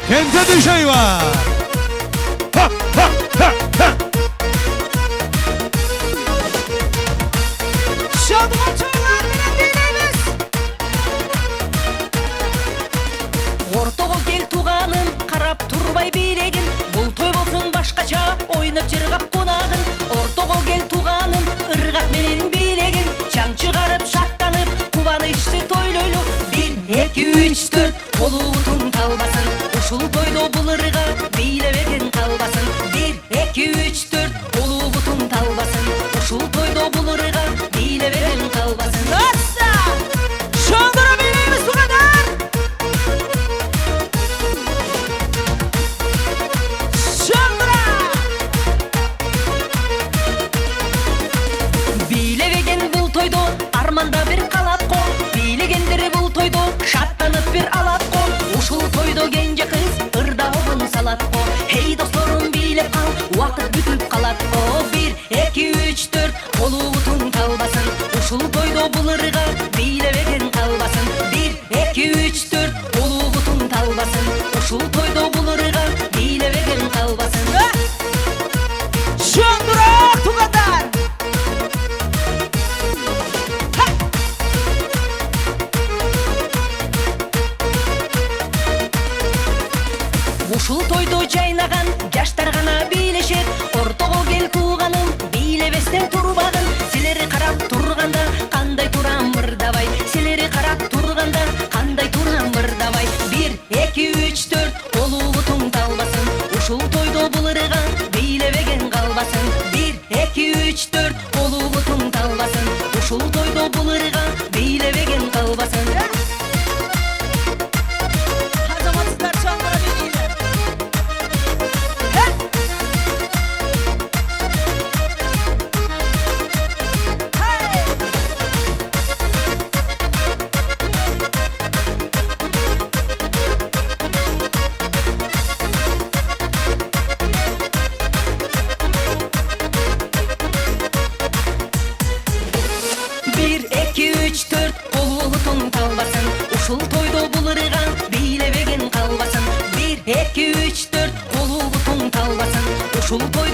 Kente düşey var. Ha ha ha ha. Şadıman çoğlar bilen dinleyiniz. Ortoğul gel tuğanın, karap turbay bilegin. Бұл той болсын başkaça, oynap жырғап қонағын. Ortoğul gel tuğanın, ырғақ менен билегин. Çaң çıkarıp şatlanıp, кубанычты тойлойлу. 1, 2, 3, 4, қолуытын талбасын. Ушул тойдо бұл ырға, билебеген қалбасын. 1, 2, 3, 4, қолуытын талбасын. Ушул тойдо бұл ырға, билебеген қалбасын. Assa! Şondıra bileyimiz bu kadar! Şondıra! Билебеген бұл тойдо, арманда бір қалап қол. Билегендері бұл тойдо, шаттанып бір алап қол. Ушул тойдо кенже қыз, ырдауын салат қол. Хей досторым билеп қал, уақыт бүтіп қалат қол. 1, 2, 3, 4, қолуытын талбасын. Ушул тойдо бұл ырға, билебеген қалбасын. 1, 2, 3, 4, қолуытын талбасын. Ушул тойдо бұл ырға, билебеген қалбасын. Şondıra tuğaдар! Ушул тойдо жайнаган жаштар гана бийлешет. Ортого кел туганым, бийлебестен турбагын. Силери карап турганда кандай турам мырдабай. Силери карап турганда кандай турам мырдабай. 1, 2, 3, 4, колубутуң талбасын. Ушул тойдо бул ырга бийлебеген калбасын. 1, 2, 3, 4, колубутуң талбасын. Ушул тойдо бул ырга бийлебеген калбасын. Азаматсыздар чаңдыра билейли. Bir, 2, 3, 4, қолуытын талбасын. Ушул тойдо бұл ырға, билебеген қалбасын. 1, 2, 3, 4, қолуытын талбасын. Ушул той